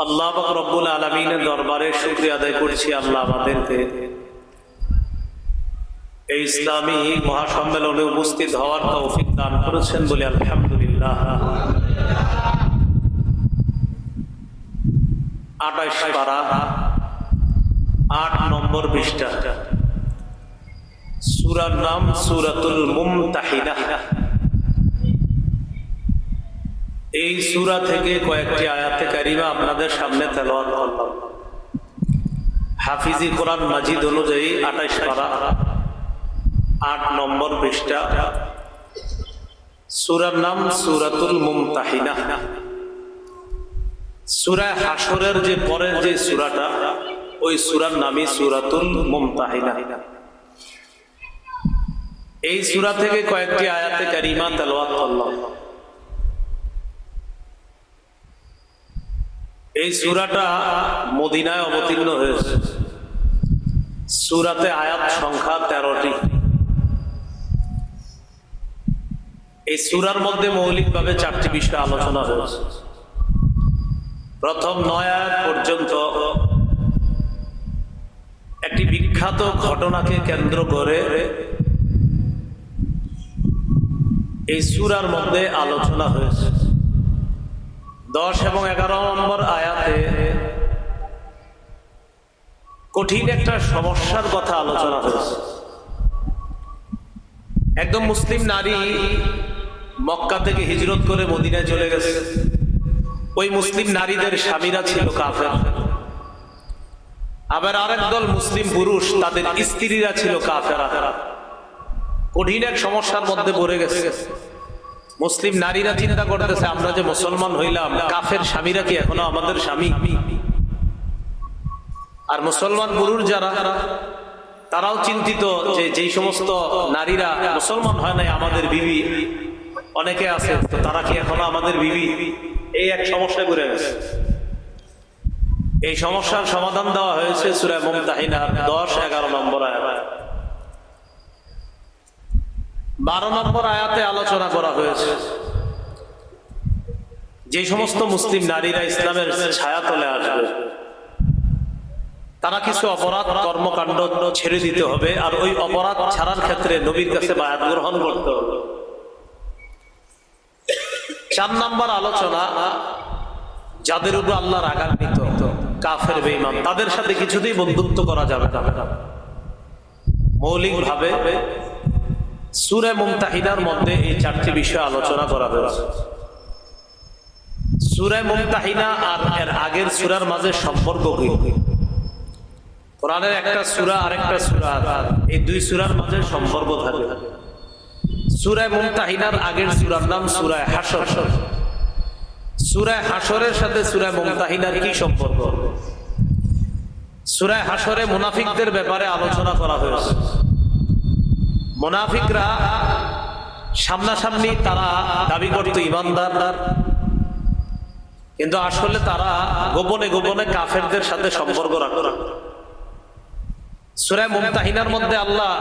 আল্লাহ পাক রব্বুল আলামিনের দরবারে শুকরিয়া আদায় করছি। আল্লাহ আমাদেরকে এই ইসলামী মহাসম্মেলনে উপস্থিত হওয়ার তৌফিক দান করেছেন বলে আলহামদুলিল্লাহ। 28 পারা 8 নম্বর পৃষ্ঠা, সূরার নাম সূরাতুল মুমতাহিনা। এই সূরা থেকে কয়েকটি আয়াতে কারিমা আপনাদের সামনে তেলাওয়াত করলাম। হাফিজি কোরআন মাজিদ অনুযায়ী 28 পারা 8 নম্বর পৃষ্ঠা, সূরার নাম সূরাতুল মুমতাহিনা। সূরা হাশরের যে পরের যে সূরাটা, ওই সূরার নামই সূরাতুল মুমতাহিনা। এই সূরা থেকে কয়েকটি আয়াতে কারিমা তেলাওয়াত করলাম। এই সূরাটা মদিনায় অবতীর্ণ হয়েছে। সূরাতে আয়াত সংখ্যা 13টি। এই সূরার মধ্যে মৌলিকভাবে 4টি বিষয় আলোচনা হয়েছে। প্রথম 9 আয়াত পর্যন্ত একটি বিখ্যাত ঘটনাকে কেন্দ্র করে এই সূরার মধ্যে আলোচনা হয়েছে। 10 এবং 11 নম্বর আয়াতে কঠিন একটা সমস্যার কথা আলোচনা হয়েছে। একদম মুসলিম নারী মক্কা থেকে হিজরত করে মদিনায় চলে গেছে। ওই মুসলিম নারীদের স্বামীরা ছিল কাফের। আবার আরেক দল মুসলিম পুরুষ, তাদের স্ত্রীরা ছিল কাফেরা। কঠিন এক সমস্যার মধ্যে পড়ে গেছে। মুসলিম নারীরা চিন্তা করতেছে, আমরা যে মুসলমান হইলাম, কাফের স্বামীরা কি এখনো আমাদের স্বামী? আর মুসলমান পুরুষ যারা, তারাও চিন্তিত যে যেই সমস্ত নারীরা মুসলমান হয় নাই আমাদের বিবি অনেকে আছে, তো তারা কি এখনো আমাদের বিবি? এই এক সমস্যায় পড়ে গেছে। এই সমস্যার সমাধান দেওয়া হয়েছে সূরা মুমতাহিনার 10-11 নম্বর আয়াত। 12 নম্বর আয়াতে আলোচনা করা হয়েছে যে সমস্ত মুসলিম নারীরা ইসলামের ছায়াতলে আসবে, তারা কিছু অপরাধ কর্মকাণ্ড ছেড়ে দিতে হবে, আর ওই অপরাধ ছাড়ার ক্ষেত্রে নবীর কাছে বায়াত গ্রহণ করতে হবে। 4 নম্বর আলোচনা, যাদের উপর আল্লাহ রাগান্বিত, কাফের বেঈমান, তাদের সাথে কিছুতেই বন্ধুত্ব করা যাবে না। মৌলিকভাবে সূরা মুমতাহিনার মধ্যে এই 4টি বিষয় আলোচনা করা হয়েছে। সূরা মুমতাহিনা আর এর আগের সূরার মাঝে সম্পর্ক কি? কোরআনের একটা সূরা আরেকটা সূরা, এই 2 সূরার মাঝে সম্পর্ক থাকে। সূরা মুমতাহিনার আগের সূরার নাম সূরা হাশর। সূরা হাশরের সাথে সূরা মুমতাহিনার কি সম্পর্ক? সূরা হাশরে মুনাফিকদের ব্যাপারে আলোচনা করা হয়েছে। মুনাফিকরা সামনাসামনি তারা দাবি করত ঈমানদার, কিন্তু আসলে তারা গোপনে গোপনে কাফেরদের সাথে সম্পর্ক রাখত। সূরা মুমতাহিনার মধ্যে আল্লাহ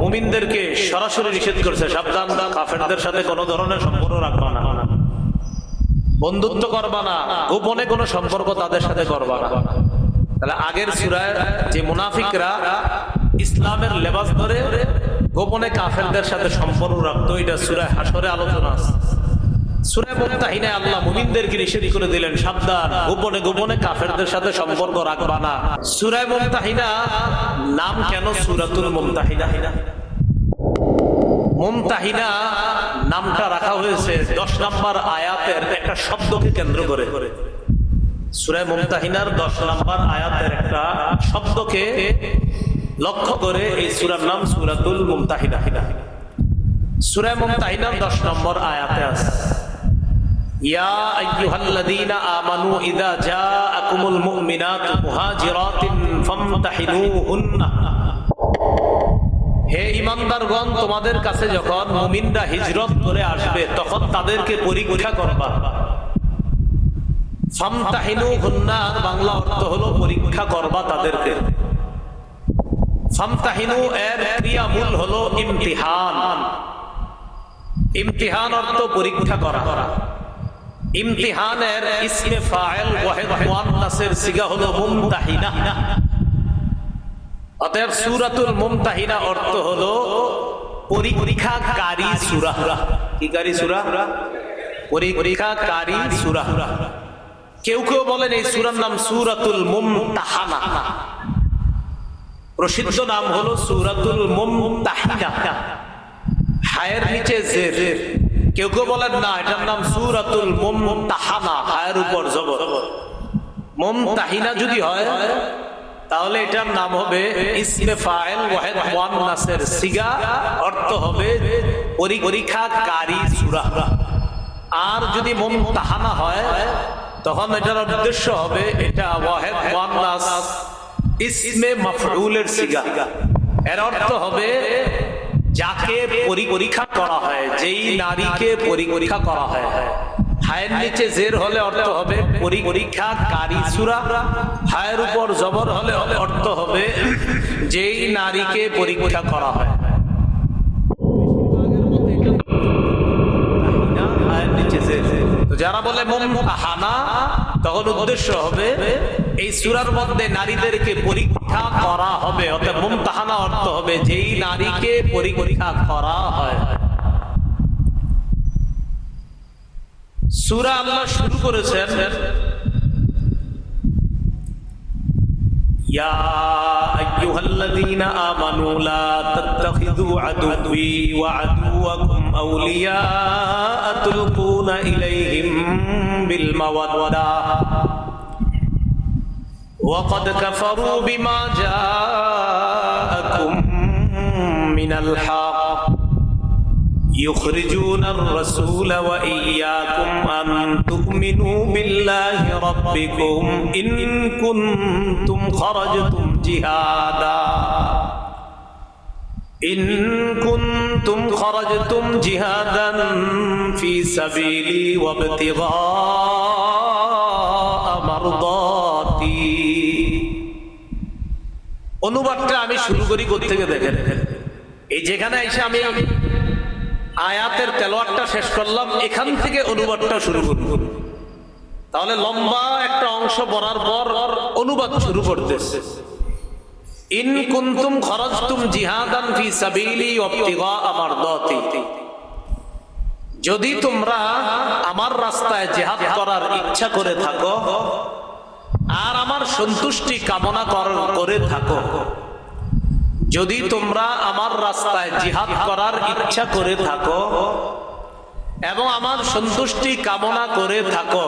মুমিনদেরকে সরাসরি নিষেধ করেছে, সাবধান, কাফেরদের সাথে কোনো ধরনের সম্পর্ক রাখবা না, বন্ধুত্ব করবা না, গোপনে কোনো সম্পর্ক তাদের সাথে করবা না। তাহলে আগের সূরায় যে মুনাফিকরা ইসলামের লেবাস ধরে গোপনে কাফেরদের সাথে সম্পর্ক রাখতো, এটা সূরা হাশরে আলোচনা আছে। সূরা মুমতাহিনায় আল্লাহ মুমিনদেরকে নিষেধ করে দিলেন, সাবধান, গোপনে গোপনে কাফেরদের সাথে সম্পর্ক রাখবা না। সূরা মুমতাহিনা নাম কেন সূরাতুল মুমতাহিনা? মুমতাহিনা নামটা রাখা হয়েছে 10 নম্বর আয়াতের একটা শব্দকে কেন্দ্র করে। সূরা মুমতাহিনার 10 নম্বর আয়াতের একটা শব্দকে লক্ষ্য করে এই সূরার নাম সূরাতুল মুমতাহিনা। সূরা মুমতাহিনার 10 নম্বর আয়াতে আছে, ইয়া আইয়ুহাল্লাযীনা আমানু ইযা জাআকুমুল মুমিনাতু মুহাজিরাতিন ফামতাহিনুহুন্না। হে ঈমানদারগণ, তোমাদের কাছে যখন মুমিনরা হিজরত করে আসবে তখন তাদেরকে পরীক্ষা করবা। ফামতাহিনুহুন্না বাংলা অর্থ হলো পরীক্ষা করবা তাদেরকে। ফামতাহিনু এর ক্রিয়া মূল হলো ইমতিহান। ইমতিহান অর্থ পরীক্ষা করা। ইমতিহানের ইসমে ফাইল ওয়াহিদ মুআন্নাসের সিগা হলো মুমতাহিনা। অতএব সূরাতুল মুমতাহিনা অর্থ হলো পরীক্ষাকারী সূরা। কি কারী সূরা? পরীক্ষাকারী সূরা। কেউ কেউ বলেন এই সূরার নাম সূরাতুল মুমতাহানা, প্রসিদ্ধ নাম হলো সূরাতুল মুমতাহিনা, হায়ের নিচে জের। কেউ কেউ বলেন না, এটার নাম সূরাতুল মুমতাহানা, হায়ের উপর জবর। মুমতাহিনা যদি হয় তাহলে এটার নাম হবে ইসমে ফাইল ওয়াহিদ মুআন্নাসের সিগা, অর্থ হবে পরীক্ষাকারী সূরা। আর যদি মুমতাহানা হয় তখন এটার উদ্দেশ্য হবে এটা ওয়াহিদ মুআন্নাস ইসমে মাফউলের সিগা। এর অর্থ হবে যাকে পরীক্ষা করা হয়, যেই নারীকে পরীক্ষা করা হয়। হায়ের নিচে জের হলে অর্থ হবে পরীক্ষাকারী সূরা, হায়ের উপর জবর হলে অর্থ হবে যেই নারীকে পরীক্ষা করা হয়। তো যারা বলে মুমতাহানা তখন উদ্দেশ্য হবে এই সূরার মধ্যে নারীদেরকে পরীক্ষা করা হবে। অর্থাৎ মুমতাহানা অর্থ হবে যেই নারীকে পরীক্ষা করা হয়। সূরা আল্লাহ শুরু করেছেন ইয়া আইয়ুহাল্লাযীনা আমানু লা তাত্তাখিযু আদুওয়ি ওয়া আদুওয়াকুম আউলিয়া তুলকুনা ইলাইহিম বিল মাওয়াদ্দা ওয়া ক্বাদ কাফারু বিমা জাআকুম মিনাল হক يخرجون الرسول وإياكم أن تؤمنوا بالله ربكم إن كنتم خرجتم جهادا في سبيلي وابتغاء مرضاتي। অনুবাদটা আমি শুরু করি কোত্থেকে দেখেন। এই যেখানে এসে আমি আয়াতের তেলাওয়াতটা শেষ করলাম, এখান থেকে অনুবাদটা শুরু করব। তাহলে লম্বা একটা অংশ পড়ার পর অনুবাদ শুরু করতেছে। ইন কুনতুম খরাজতুম জিহাদান ফি সাবিলি ওয়াবতিগা মারদাতি, যদি তোমরা আমার রাস্তায় জিহাদ করার ইচ্ছা করে থাকো আর আমার সন্তুষ্টি কামনা করে থাকো, যদি তোমরা আমার রাস্তায় জিহাদ করার ইচ্ছা করে থাকো এবং আমার সন্তুষ্টি কামনা করে থাকো,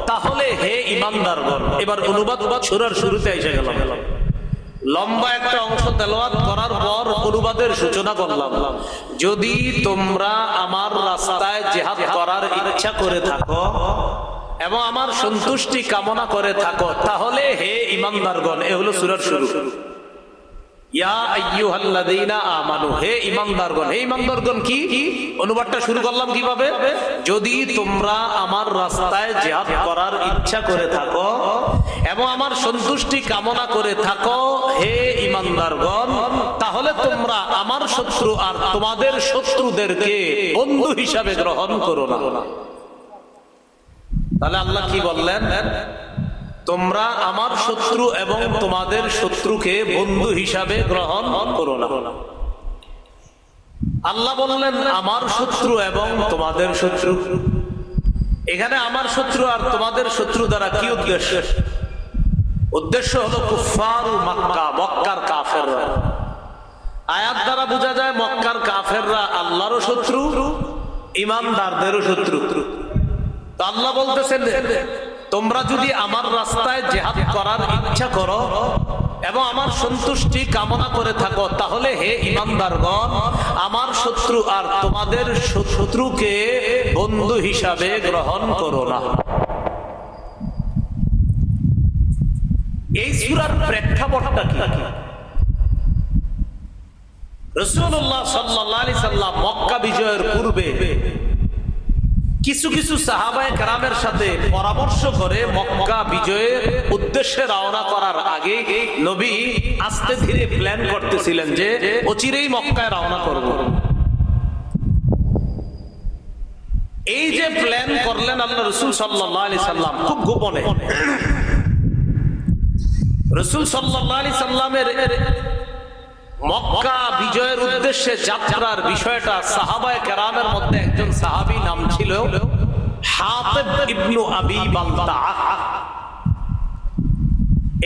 তাহলে হে ঈমানদারগণ। এবার অনুবাদ সূরার শুরুতে এসে গেলাম। লম্বা একটা অংশ তেলাওয়াত করার পর অনুবাদের সূচনা করলাম। যদি তোমরা আমার রাস্তায় জিহাদ করার ইচ্ছা করে থাকো এবং আমার সন্তুষ্টি কামনা করে থাকো, তাহলে হে ঈমানদারগণ। এ হলো সূরার শুরু। ইয়া আইয়ুহাল্লাযীনা আমানু, হে ঈমানদারগণ। হে ঈমানদারগণ কি? অনুবাদটা শুরু করলাম কিভাবে? যদি তোমরা আমার রাস্তায় জিহাদ করার ইচ্ছা করে থাকো এবং আমার সন্তুষ্টি কামনা করে থাকো, হে ঈমানদারগণ, তাহলে তোমরা আমার শত্রু আর তোমাদের শত্রুদেরকে বন্ধু হিসাবে গ্রহণ করো না। তাহলে আল্লাহ কি বললেন? তোমরা আমার শত্রু এবং তোমাদের শত্রুকে বন্ধু হিসাবে গ্রহণ করো না। আল্লাহ বললেন আমার শত্রু এবং তোমাদের শত্রু। এখানে আমার শত্রু আর তোমাদের শত্রু দ্বারা কি উদ্দেশ্য? উদ্দেশ্য হলো কুফফার মক্কা, মক্কার কাফেররা। আয়াত দ্বারা বোঝা যায় মক্কার কাফেররা আল্লাহরও শত্রু, ঈমানদারদেরও শত্রু। তো আল্লাহ বলতেছেন তোমরা যদি আমার রাস্তায় জিহাদ করার ইচ্ছা করো এবং আমার সন্তুষ্টি কামনা করে থাকো, তাহলে হে ঈমানদারগণ, আমার শত্রু আর তোমাদের শত্রুকে বন্ধু হিসাবে গ্রহণ করো না। এই সূরার প্রেক্ষাপটটা কি? রাসূলুল্লাহ সাল্লাল্লাহু আলাইহি সাল্লাম মক্কা বিজয়ের পূর্বে কিছু কিছু সাহাবায়ে কেরামের সাথে পরামর্শ করে মক্কা বিজয়ের উদ্দেশ্যে রওনা করার আগে নবী আস্তে ধীরে প্ল্যান করতেছিলেন যে অচিরেই মক্কায় রওনা করব। এই যে প্ল্যান করলেন আল্লাহ রাসূল সাল্লাল্লাহু আলাইহি সাল্লাম খুব গোপনে। রাসূল সাল্লাল্লাহু আলাইহি সাল্লামের মক্কা বিজয়ের উদ্দেশ্যে যাত্রার বিষয়টা সাহাবায়ে কেরামের মধ্যে একজন সাহাবী নাম ছিল হাতিব ইবনে আবি বালতাআ।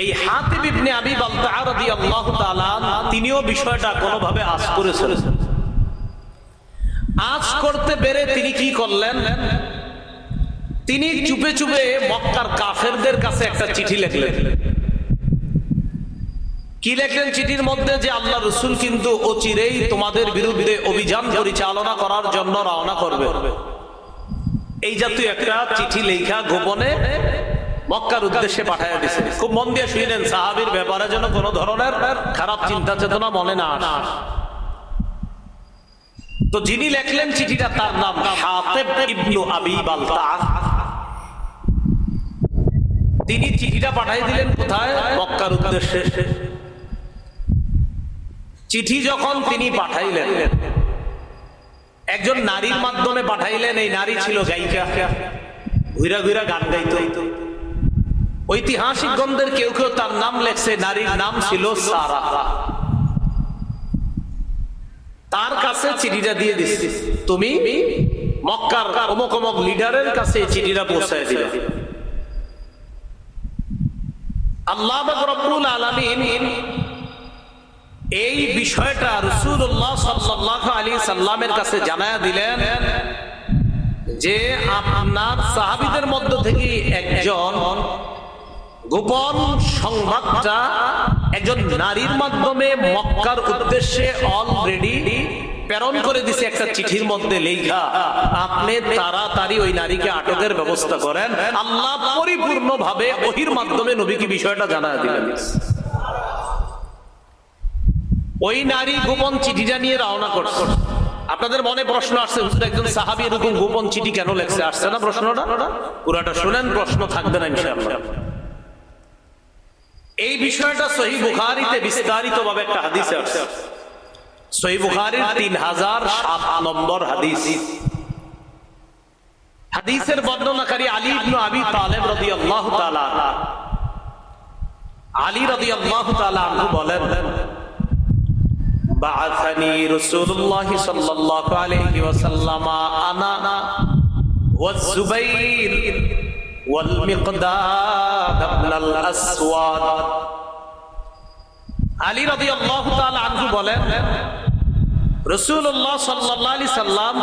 এই হাতিব ইবনে আবি বালতাআ রাদিয়াল্লাহু তাআলা তিনিও বিষয়টা কোনোভাবে আঁচ করেছেন। আজ করতে পেরে তিনি কি করলেন, তিনি চুপে চুপে মক্কার কাফেরদের কাছে একটা চিঠি লিখলেন। কি লিখলেন চিঠির মধ্যে? যে আল্লাহ রাসূল কিন্তু অচিরেই তোমাদের বিরুদ্ধে অভিযান পরিচালনা করার জন্য রওনা করবে। এই জাতীয় একটা চিঠি লেখা গোপনে মক্কার উদ্দেশ্যে পাঠায় দিয়েছে। খুব মন দিয়ে শুনেন, সাহাবীর ব্যাপারে যেন কোনো ধরনের খারাপ চিন্তা চেতনা মনে না আসে। তো যিনি লেখলেন চিঠিটা তার নাম হাতিব ইবনে আবি বালতাআ। তিনি চিঠিটা পাঠিয়ে দিলেন কোথায়? মক্কার উদ্দেশ্যে। চিঠি যখন তিনি পাঠাইলেন, একজন নারীর মাধ্যমে পাঠাইলেন। এই নারী ছিল গায়িকা, ঘুরা ঘুরা গান গাইতো। ঐতিহাসিক গ্রন্থের কেউ কেউ তার নাম লেখছে, নারীর নাম ছিল সারা। তার কাছে চিঠিটা দিয়ে দিচ্ছি, তুমি মক্কার অমুক অমুক লিডারের কাছে চিঠিটা পৌঁছায় দিবে। আল্লাহ পাক রব্বুল আলামিন এই বিষয়টা রাসূলুল্লাহ সাল্লাল্লাহু আলাইহি সাল্লামের কাছে জানায়া দিলেন যে আপনার সাহাবীদের মধ্য থেকে একজন গোপন সংবাদটা একজন নারীর মাধ্যমে মক্কার উদ্দেশ্যে অলরেডি প্রেরণ করে দিছে একটা চিঠির মধ্যে লেখা। আপনি তাড়াতাড়ি ওই নারীকে আটকের ব্যবস্থা করেন। আল্লাহ পরিপূর্ণভাবে ওহীর মাধ্যমে নবীকে বিষয়টা জানায় দিলেন। ওই নারী গোপন চিঠিটা নিয়ে রওনা করছে। আপনাদের মনে প্রশ্ন আসছে, একজন সাহাবী এরকম গোপন চিঠি কেন লেখছে? আসছে না প্রশ্নটা? পুরাটা শুনেন, প্রশ্ন থাকবে না ইনশাআল্লাহ। এই বিষয়টা সহিহ বুখারীতে বিস্তারিতভাবে একটা হাদিসে আছে। সহিহ বুখারীর 3007 নম্বর হাদিস। হাদিসের বর্ণনাকারী আলী ইবনে আবি তালেব রাদিয়াল্লাহু তাআলা। আলী রাদিয়াল্লাহু তাআলা আনহু বলেন, বাআসানি রাসূলুল্লাহ সাল্লাল্লাহু আলাইহি ওয়াসাল্লাম আনা ওয়াজ জুবাইর ওয়াল মিকদাদ ইবনুল আসওয়াদ। আলী রাদিয়াল্লাহু তাআলা আনহু বলেন, রাসূলুল্লাহ সাল্লাল্লাহু আলাইহি সাল্লাম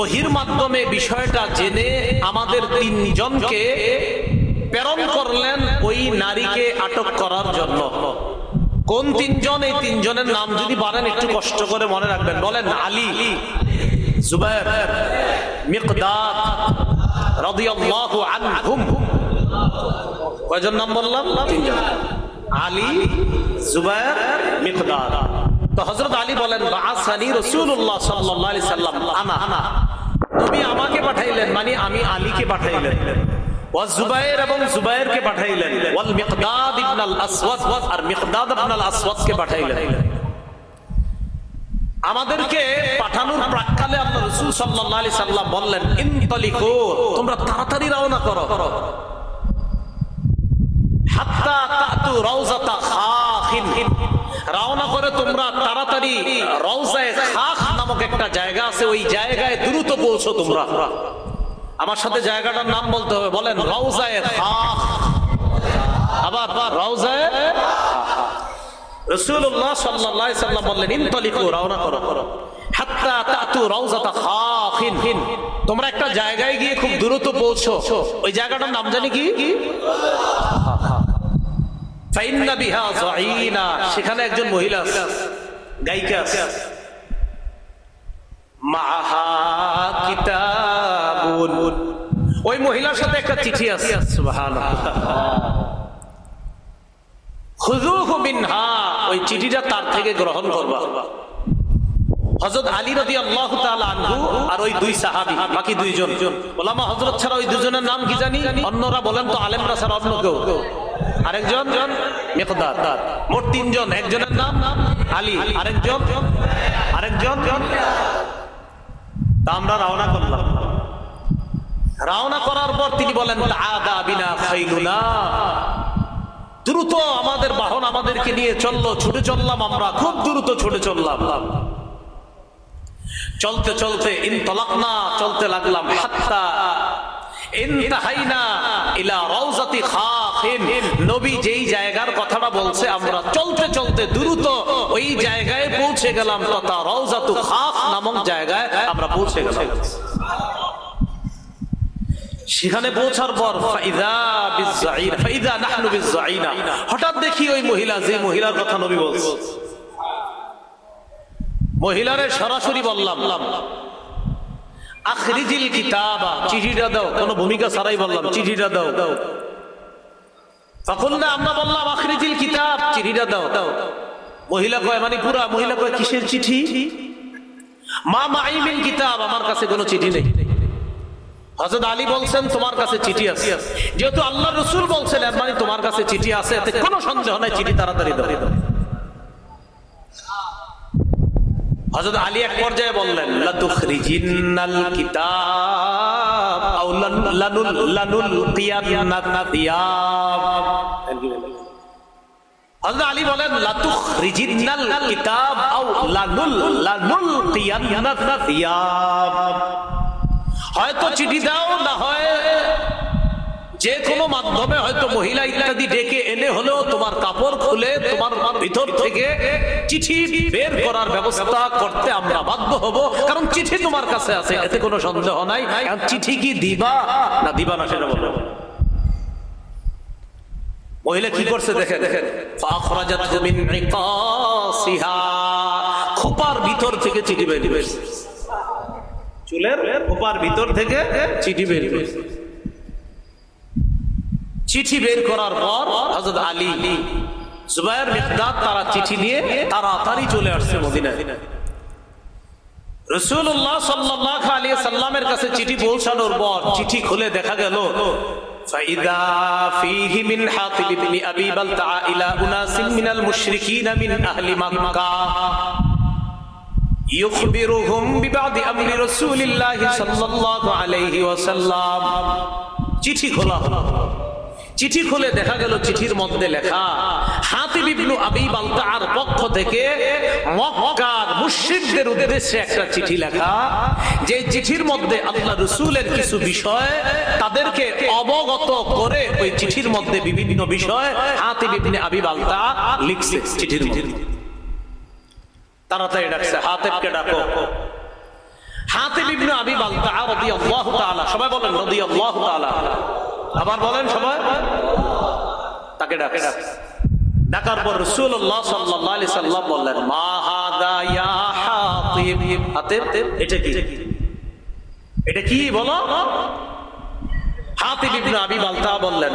ওহীর মাধ্যমে বিষয়টা জেনে আমাদের তিনজনকে প্রেরণ করলেন ওই নারীকে আটক করার জন্য। কোন তিনজন? এই তিনজনের নাম যদি পারেন একটু কষ্ট করে মনে রাখবেন। বলেন, আলী, জুবাইর, মিকদাদ রাদিয়াল্লাহু আনহুম। কয়জন নাম বললাম? তিনজন। আলী, জুবাইর, মিকদাদ। তো হযরত আলী বলেন, বাআসানি রাসূলুল্লাহ সাল্লাল্লাহু আলাইহি সাল্লাম আনা, নবী আমাকে পাঠাইলেন, মানে আমি আলীকে পাঠাইলেন। ওয়া জুবাইর এবং জুবাইরকে পাঠাইলেন। ওয়াল মিকদাদ ইবনুল আসওয়াদ, আর মিকদাদ ইবনুল আসওয়াদকে পাঠাইলেন। আমাদেরকে পাঠানোর প্রাক্কালে আল্লাহ রাসূল সাল্লাল্লাহু আলাইহি সাল্লাম বললেন, ইনতালিকু, তোমরা তাড়াতাড়ি রওনা করো। হাত্তা তাতু রাউজাতা খাখিন, রওনা করে তোমরা তাড়াতাড়ি রাউজায়ে খাখ নামক একটা জায়গা আছে, ওই জায়গায় দ্রুত পৌঁছো তোমরা। আমার সাথে জায়গাটার নাম বলতে হবে। বলেন, রাউজায়ে খাখ। আবার রাউজায়ে রাসূলুল্লাহ সাল্লাল্লাহু আলাইহি সাল্লাম বললেন, ইনতালিকু, রওনা করো। হাত্তা তাতু রাউজাতা খাখিন, তোমরা একটা জায়গায় গিয়ে খুব দ্রুত পৌঁছো। ওই জায়গাটার নাম জানি কি? ফাইন্না বিহা যাইনা, সেখানে একজন মহিলা আছে, গায়িকা আছে। মাহা কিতাবুন, ওই মহিলার সাথে একটা চিঠি আছে। সুবহানাল্লাহ। খুযুহু মিনহা, ওই চিঠিটা তার থেকে গ্রহণ করবা। হযরত আলী রাদিয়াল্লাহু তাআলা আনহু আর ওই দুই সাহাবী, বাকি দুইজন ওলামা হযরত ছাড়া ওই দুজনের নাম কি জানি? অন্যরা বলেন তো আলেমরা ছাড়া অন্য কেউ। আরেকজন মিকদাদ। মোট তিনজন। একজনের নাম আলী, আরেকজন তা আমরা রওনা করলাম। রওনা করার পর তিনি বলেন তাআদা বিনা খাইলুনা, দ্রুত আমাদের বাহন আমাদেরকে নিয়ে চললো, ছুটে চললাম, আমরা খুব দ্রুত ছুটে চললাম। চলতে চলতে ইনতালাকনা, চলতে লাগলাম, হাত্তা ইনতাহাইনা ইলা রাউজাতি খাখিন, নবী যেই জায়গার কথাটা বলছে আমরা চলতে চলতে দ্রুত ওই জায়গায় পৌঁছে গেলাম, তথা রাউজাতু খাখ নামক জায়গায় আমরা পৌঁছে গেলাম। সেখানে পৌঁছার পর ফাইদা বিজাইর, ফাইদা নাহনু বিজাইনা, হঠাৎ দেখি ওই মহিলা, যে মহিলার কথা নবী বলছে, মহিলারে সরাসরি বললাম আখরিজিল কিতাবা, চিঠিটা দাও, কোনো ভূমিকা ছাড়াই বললাম চিঠিটা দাও। তখন না আমরা বললাম আখরিজিল কিতাব, চিঠিটা দাও। মহিলা কয়, মানে পুরা মহিলা কয় কিসের চিঠি? মা মাই মিন কিতাব, আমার কাছে কোনো চিঠি নেই। হযরত আলী বলছেন তোমার কাছে চিঠি আছে, যেহেতু আল্লাহর রাসূল বলছেন মানে তোমার কাছে চিঠি আছে, এতে কোনো সন্দেহ নাই, চিঠি তাড়াতাড়ি দাও। হযরত আলী এক পর্যায়ে বললেন লাতুখরিজিনাল কিতাব আও লানুলকিয়ান্না দিয়াব। হযরত আলী বলেন লাতুখরিজিনাল কিতাব আও লানুলকিয়ান্না দিয়াব, হয়তো চিঠি দাও, না হয় যে কোনো মাধ্যমে হয়তো মহিলা ইত্যাদি ডেকে এনে হলেও তোমার কাপড় খুলে তোমার ভিতর থেকে চিঠি বের করার ব্যবস্থা করতে আমরা বাধ্য হব, কারণ চিঠি তোমার কাছে আছে, এতে কোনো সন্দেহ নাই। চিঠি কি দিবা না দিবা না সেটা বলো। মহিলা কি করছে দেখেন, ফাখরাজাতহু মিন ইকাসিহা, খোপার ভিতর থেকে চিঠি বের করেছে, চুলের খোপার ভিতর থেকে চিঠি বের করেছে। চিঠি বের করার পর হযরত আলী, জুবায়ের, মিকদাদ তারা চিঠি নিয়ে তাড়াতাড়ি চলে আসছে মদিনায়। রাসূলুল্লাহ সাল্লাল্লাহু আলাইহি সাল্লামের কাছে চিঠি পৌঁছানোর পর চিঠি খুলে দেখা গেল ফাইদা ফীহি মিন হাতিব ইবনে আবি বালতা ইলা উনাসিন মিনাল মুশরিকিন মিন আহলি মক্কা ইউখবিরুহুম বিবাদি আমরি রাসূলিল্লাহি সাল্লাল্লাহু আলাইহি ওয়াসাল্লাম। চিঠি খোলা হলো, চিঠি খুলে দেখা গেল চিঠির মধ্যে লেখা হাতিব ইবনে আবি বালতার পক্ষ থেকে মক্কার মুশরিকদের উদ্দেশ্যে একটা চিঠি লেখা, যে চিঠির মধ্যে আল্লাহ রাসূলের কিছু বিষয় তাদেরকে অবগত করে ওই চিঠির মধ্যে বিভিন্ন বিষয় হাতিব ইবনে আবি বালতা লিখছে চিঠির মধ্যে। তাড়াতাড়ি ডাকছে, হাতিবকে ডাকো। হাতিব ইবনে আবি বালতা রাদিয়াল্লাহু তাআলা, সবাই বলেন রাদিয়াল্লাহু তাআলা, আবার বলেন সবাই, তাকে ডাকে। ডাকার পর রাসূলুল্লাহ সাল্লাল্লাহু আলাইহি সাল্লাম বললেন মা হাদা ইয়া হাতিব, হাতিব এটা কি, এটা কি বলো। হাতিব ইবনে আবি বালতা বললেন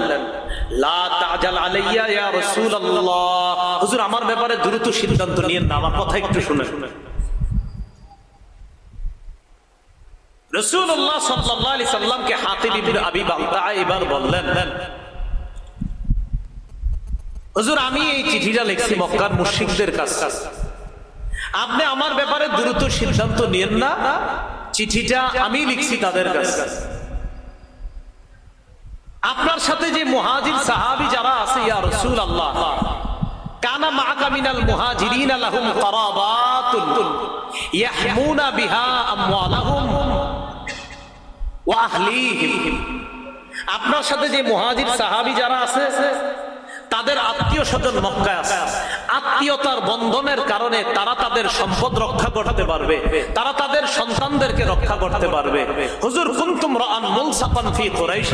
লা তাজাল আলাইয়া ইয়া রাসূলুল্লাহ, হুজুর আমার ব্যাপারে দ্রুত সিদ্ধান্ত নিয়েন না, আমার কথা একটু শুনেন। রাসূলুল্লাহ সাল্লাল্লাহু আলাইহি সাল্লামকে হাতিব ইবনে আবি বালতা এবার বললেন হুজুর আমি এই চিঠিটা লিখছি মক্কার মুশরিকদের কাছে, আপনি আমার ব্যাপারে দ্রুত সিদ্ধান্ত নিয়েন না, চিঠিটা আমি লিখছি তাদের কাছে। আপনার সাথে যে মুহাজির সাহাবী যারা আছে ইয়া রাসূলুল্লাহ, কানা মাআকা মিনাল মুহাজিরিন লাহুম কারাবাতুন ইয়াহমুনা বিহা আমওয়ালাহুম ওয়া আহলিহিম, আপনার সাথে যে মুহাজির সাহাবী যারা আছে তাদের আত্মীয় স্বজন মক্কায় আছে, আত্মীয়তার বন্ধনের কারণে তারা তাদের সম্পদ রক্ষা করতে পারবে, তারা তাদের সন্তানদেরকে রক্ষা করতে পারবে। হুজুর কুনতুম রাআন মুলসাকান ফি কুরাইশ,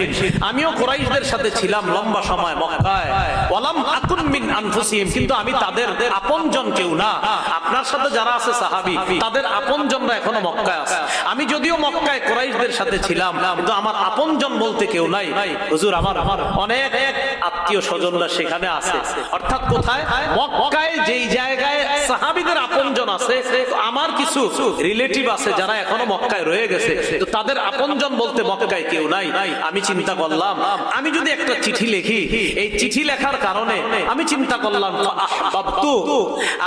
আমিও কুরাইশদের সাথে ছিলাম লম্বা সময় মক্কায়, ওয়ালাম আকুন মিন আনফুসিহিম, কিন্তু আমি তাদের আপনজন কেউ না। আপনার সাথে যারা আছে সাহাবী তাদের আপনজনরা এখনো মক্কায় আছে, আমি যদিও মক্কায় কুরাইশদের সাথে ছিলাম কিন্তু আমার আপনজন বলতে কেউ নাই। হুজুর আমার অনেক আত্মীয় স্বজনরা সেখানে আছে। অর্থাৎ কোথায়? মক্কায় যেই জায়গায় সাহাবীদের আপনজন আছে, আমার কিছু রিলেটিভ আছে যারা এখনো মক্কায় রয়ে গেছে, তো তাদের আপনজন বলতে মক্কায় কেউ নাই। আমি চিন্তা করলাম আমি যদি একটা চিঠি লিখি, এই চিঠি লেখার কারণে আমি চিন্তা করলাম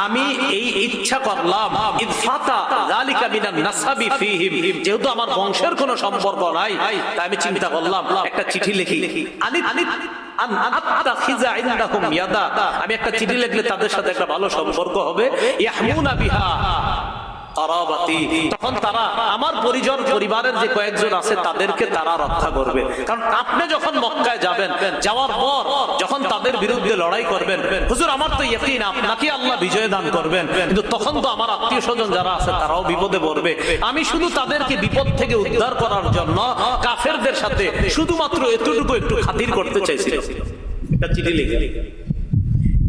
আমি এই ইচ্ছা করলাম ইদফাতা যালিকা মিনান নাসাবি ফীহিম, যেহেতু আমার বংশের কোনো সম্পর্ক নাই, তাই আমি চিন্তা করলাম একটা চিঠি লিখি। আমি একটা চিঠি লিখলে তাদের সাথে একটা ভালো সম্পর্ক হবে। ইয়াহমুনা বিহা তখন তারা আমার পরিজন পরিবারের যে কয়েকজন আছে তাদেরকে তারা রক্ষা করবে। কারণ আপনি যখন মক্কায় যাবেন, যাওয়ার পর যখন তাদের বিরুদ্ধে লড়াই করবেন, হুজুর আমার তো ইয়াকিন আপনাকে আল্লাহ বিজয় দান করবেন, কিন্তু তখন তো আমার আত্মীয় স্বজন যারা আছে তারাও বিপদে পড়বে। আমি শুধু তাদেরকে বিপদ থেকে উদ্ধার করার জন্য কাফেরদের সাথে শুধুমাত্র এতটুকু একটু খাতির করতে চাইছিলাম। এটা চিঠি লিখে,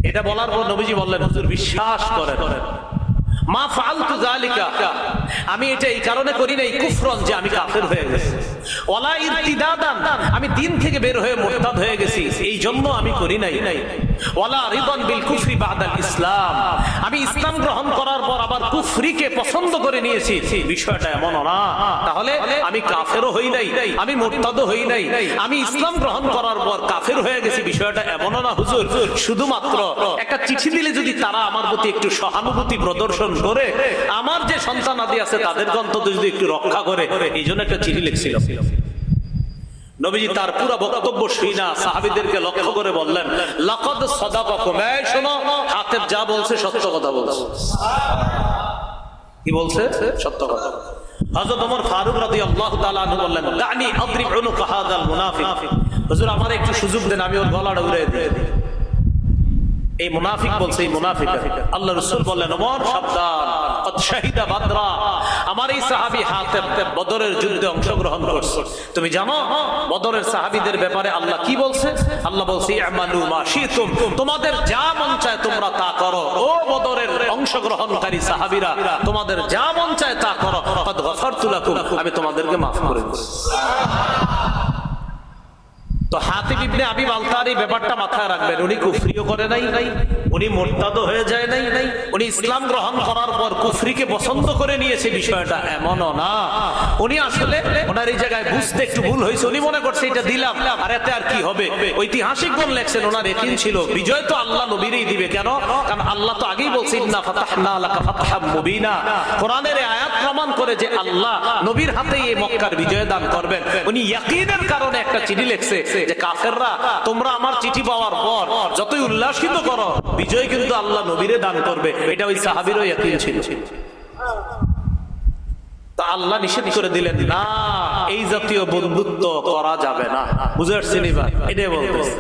এটা বলার পর নবীজি বললেন, হুজুর বিশ্বাস করেন মা ফাআলতু যালিকা, আমি এটা এই কারণে করি নাই কুফরন যে আমি কাফের হয়ে গেছি, ওয়ালা ইরতিদাদান আমি দিন থেকে বের হয়ে মুরতাদ হয়ে গেছি এই জন্য আমি করি নাই, ওয়ালা রিদান বিল কুফরি বাদাল ইসলাম আমি ইসলাম গ্রহণ করার পর আবার কুফরিকে পছন্দ করে নিয়েছি, বিষয়টা এমন না। তাহলে আমি কাফেরও হই নাই, আমি মুরতাদও হই নাই, আমি ইসলাম গ্রহণ করার পর কাফের হয়ে গেছি, বিষয়টা এমন না হুজুর। শুধুমাত্র একটা চিঠি দিলে যদি তারা আমার প্রতি একটু সহানুভূতি প্রদর্শন করে, আমার যে সন্তান আদি আছে তাদেরকে অন্তত যদি একটু রক্ষা করে, এই জন্য একটা চিঠি লিখছিল। নবীজি তার পুরো বক্তব্য শুনা সাহাবীদেরকে লক্ষ্য করে বললেন, লাকাদ সাদাকাকুম, এই শোনো হাতেব যা বলছে সত্য কথা বলছে। কি বলছে? সত্য কথা। হযরত ওমর ফারুক রাদিয়াল্লাহু তাআলা আনহু বললেন, দানি আদরিব উনুকা হাযাল মুনাফিক, হুজুর আমার একটু সুযোগ দেন আমি ওর গলাটা উড়িয়ে দিই। এই মুনাফিক বলছে, এই মুনাফিক। আল্লাহ রাসূল বললেন, ওমর সাবধান, কদ শাহিদা বাদরা, আমার এই সাহাবী হাতেব বদরের যুদ্ধে অংশগ্রহণ করছে। তুমি জানো বদরের সাহাবীদের ব্যাপারে আল্লাহ কি বলছে? আল্লাহ বলছে, ইমালু মা শিতুম, তোমাদের যা মন চায় তোমরা তা করো। ও বদরের অংশগ্রহণকারী সাহাবীরা, তোমাদের যা মন চায় তা করো। কদ গফারতু লাকুম, আমি তোমাদেরকে maaf করে দিয়েছি। তো হাতিব ইবনে আবি বালতার এই ব্যাপারটা মাথায় রাখবেন, উনি কুফরিও করে নাই, উনি মুরতাদও হয়ে যায় নাই, উনি ইসলাম গ্রহণ করার পর কুফরিকে পছন্দ করে নিয়েছে, বিষয়টা এমনও না। উনি আসলে ওনার এই জায়গায় বুঝতে একটু ভুল হয়েছে, উনি মনে করছে এটা দিলাম আর এতে আর কি হবে। ঐতিহাসিকগণ লেখছেন ওনার ইয়াকিন ছিল বিজয় তো আল্লাহ নবীরই দিবে। কেন? কারণ আল্লাহ তো আগেই বলছে, ইন্না ফাতাহনা লাকা ফাতহাম মুবিনা, কোরআনের এই আয়াত প্রমাণ করে যে আল্লাহ নবীর হাতেই এই মক্কার বিজয় দান করবেন। উনি ইয়াকিনের কারণে একটা চিঠি লিখছে যে কাফেররা তোমরা আমার চিঠি পাওয়ার পর যতই উল্লাসিত করো, বিজয় কিন্তু আল্লাহ নবীরে দান করবে। এটা ওই সাহাবীরও ইয়াকিন ছিল। তা আল্লাহ নিষেধ করে দিলেন, না এই জাতীয় বন্ধুত্ব করা যাবে না। বুঝে আসছেন? এবার এটাই বলতেছে।